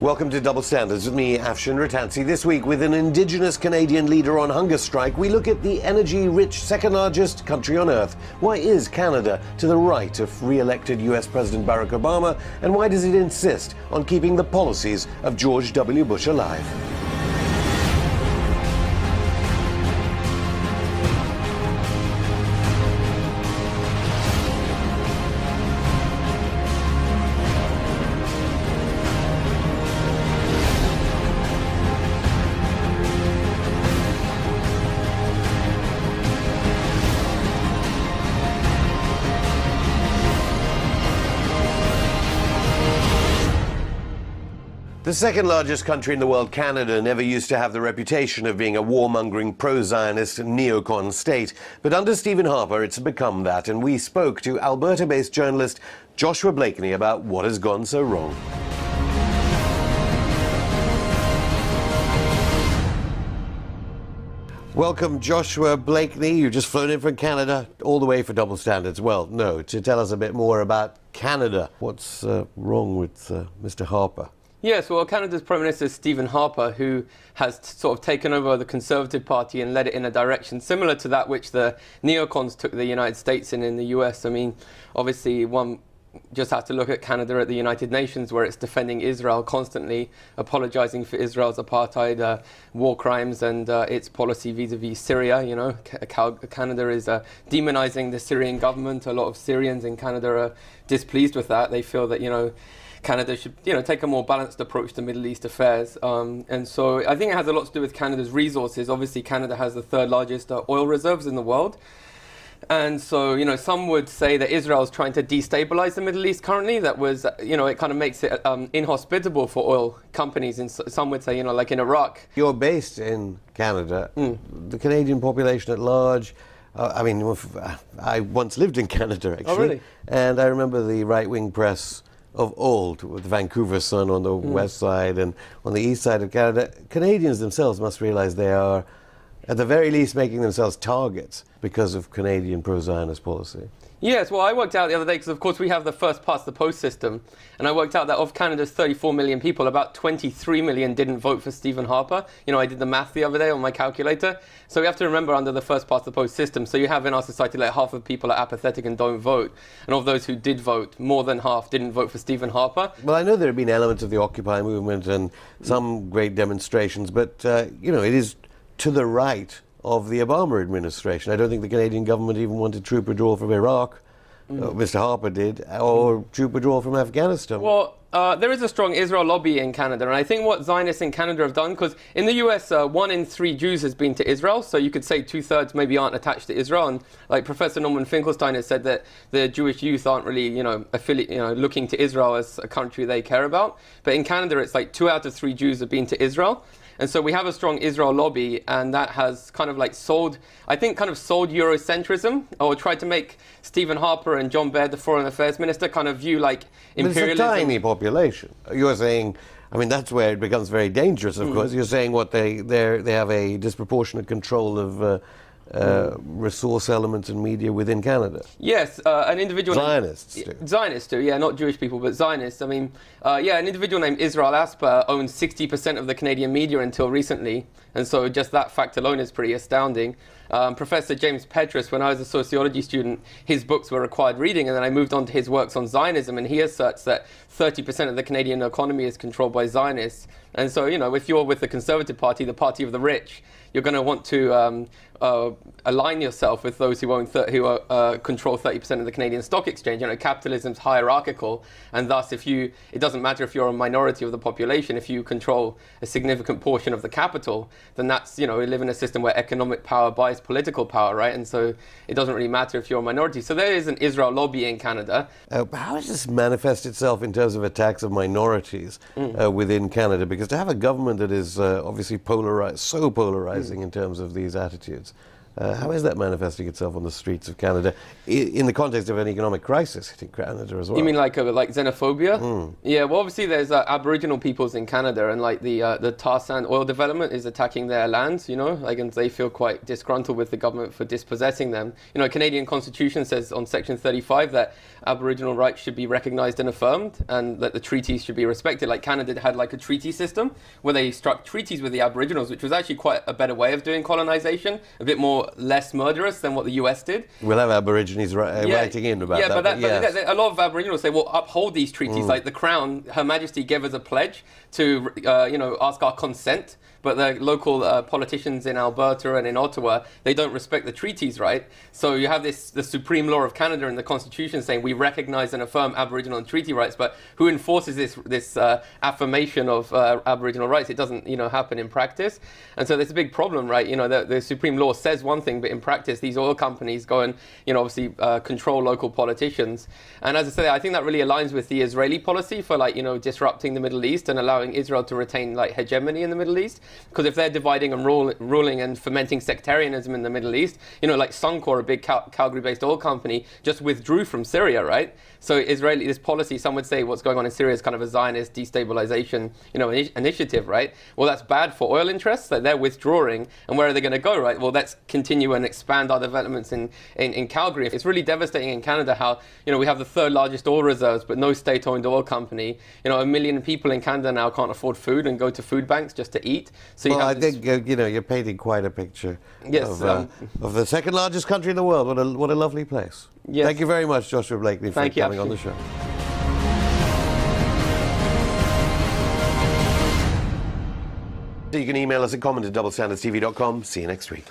Welcome to Double Standards with me, Afshin Rattansi. This week, with an Indigenous Canadian leader on hunger strike, we look at the energy-rich second-largest country on Earth. Why is Canada to the right of re-elected US President Barack Obama, and why does it insist on keeping the policies of George W. Bush alive? The second largest country in the world, Canada, never used to have the reputation of being a warmongering pro-Zionist neocon state. But under Stephen Harper, it's become that. And we spoke to Alberta-based journalist Joshua Blakeney about what has gone so wrong. Welcome, Joshua Blakeney. You've just flown in from Canada all the way for Double Standards. Well, no, to tell us a bit more about Canada. What's wrong with Mr. Harper? Yes, well, Canada's Prime Minister Stephen Harper, who has sort of taken over the Conservative Party and led it in a direction similar to that which the neocons took the United States in the US. I mean, obviously, one just has to look at Canada at the United Nations, where it's defending Israel constantly, apologizing for Israel's apartheid, war crimes, and its policy vis-a-vis Syria. You know, Canada is demonizing the Syrian government. A lot of Syrians in Canada are displeased with that. They feel that, you know, Canada should, take a more balanced approach to Middle East affairs. And so I think it has a lot to do with Canada's resources. Obviously, Canada has the third largest oil reserves in the world. And so, some would say that Israel is trying to destabilize the Middle East currently. That was, it kind of makes it inhospitable for oil companies. And some would say, like in Iraq. You're based in Canada. The Canadian population at large, I once lived in Canada, actually. Oh, really? And I remember the right-wing press of old, with the Vancouver Sun on the west side and on the east side of Canada. Canadians themselves must realize they are, at the very least, making themselves targets because of Canadian pro-Zionist policy. Yes, well, I worked out the other day, because of course we have the first past the post system, and I worked out that of Canada's 34 million people, about 23 million didn't vote for Stephen Harper. I did the math the other day on my calculator. So we have to remember, under the first past the post system, so you have in our society like half of people are apathetic and don't vote. And of those who did vote, more than half didn't vote for Stephen Harper. Well, I know there have been elements of the Occupy movement and some great demonstrations, but, it is to the right of the Obama administration. I don't think the Canadian government even wanted troop withdrawal from Iraq. Mr. Harper did, or troop withdrawal from Afghanistan. Well, there is a strong Israel lobby in Canada, and I think what Zionists in Canada have done, because in the US, 1 in 3 Jews has been to Israel, so you could say 2/3 maybe aren't attached to Israel, and like Professor Norman Finkelstein has said that the Jewish youth aren't really, looking to Israel as a country they care about. But in Canada, it's like 2 out of 3 Jews have been to Israel. And so we have a strong Israel lobby, and that has kind of sold Eurocentrism, or tried to make Stephen Harper and John Baird, the Foreign Affairs Minister, kind of view imperialism. But it's a tiny population. You're saying, that's where it becomes very dangerous, of course. You're saying they have a disproportionate control of resource elements and media within Canada. Yes, an individual... Zionists do. Zionists do, yeah, not Jewish people, but Zionists. I mean, an individual named Israel Asper owns 60% of the Canadian media until recently, and so just that fact alone is pretty astounding. Professor James Petrus, when I was a sociology student, his books were required reading, and then I moved on to his works on Zionism, and he asserts that 30% of the Canadian economy is controlled by Zionists. And so, if you're with the Conservative Party, the party of the rich, you're going to want to align yourself with those who control 30% of the Canadian stock exchange. Capitalism's hierarchical, and thus it doesn't matter if you're a minority of the population. If you control a significant portion of the capital, then that's, we live in a system where economic power buys political power, right? And so it doesn't really matter if you're a minority. So there is an Israel lobby in Canada. How does this manifest itself in terms of attacks of minorities within Canada? Because to have a government that is obviously so polarizing in terms of these attitudes, How is that manifesting itself on the streets of Canada in the context of an economic crisis hitting Canada as well? You mean like xenophobia? Yeah, well, obviously there's Aboriginal peoples in Canada, and like the tar sand oil development is attacking their lands, you know, like, and they feel quite disgruntled with the government for dispossessing them. You know, Canadian Constitution says on Section 35 that Aboriginal rights should be recognised and affirmed, and that the treaties should be respected. Like Canada had like a treaty system where they struck treaties with the Aboriginals, which was actually quite a better way of doing colonisation, a bit more less murderous than what the US did. We'll have Aborigines writing in about that. But a lot of Aboriginals say, well, uphold these treaties. Like the Crown, Her Majesty gave us a pledge to, ask our consent. But the local politicians in Alberta and in Ottawa, they don't respect the treaties, right? So you have the supreme law of Canada and the Constitution saying we recognise and affirm Aboriginal and treaty rights, but who enforces this affirmation of Aboriginal rights? It doesn't, happen in practice. And so there's a big problem, right? The supreme law says one thing, but in practice, these oil companies go and, obviously control local politicians. And as I say, I think that really aligns with the Israeli policy for disrupting the Middle East and allowing Israel to retain hegemony in the Middle East. Because if they're dividing and ruling and fomenting sectarianism in the Middle East, like Suncor, a big Calgary-based oil company, just withdrew from Syria, right? So this policy, some would say what's going on in Syria is kind of a Zionist destabilization, initiative, right? Well, that's bad for oil interests, that they're withdrawing, and where are they going to go, right? Well, let's continue and expand our developments in Calgary. It's really devastating in Canada how, we have the third largest oil reserves, but no state-owned oil company. 1 million people in Canada now can't afford food and go to food banks just to eat. So I think you're painting quite a picture of the second largest country in the world. What a lovely place. Yes. Thank you very much, Joshua Blakeney, for coming on the show. You can email us at comment@doublestandardtv.com. See you next week.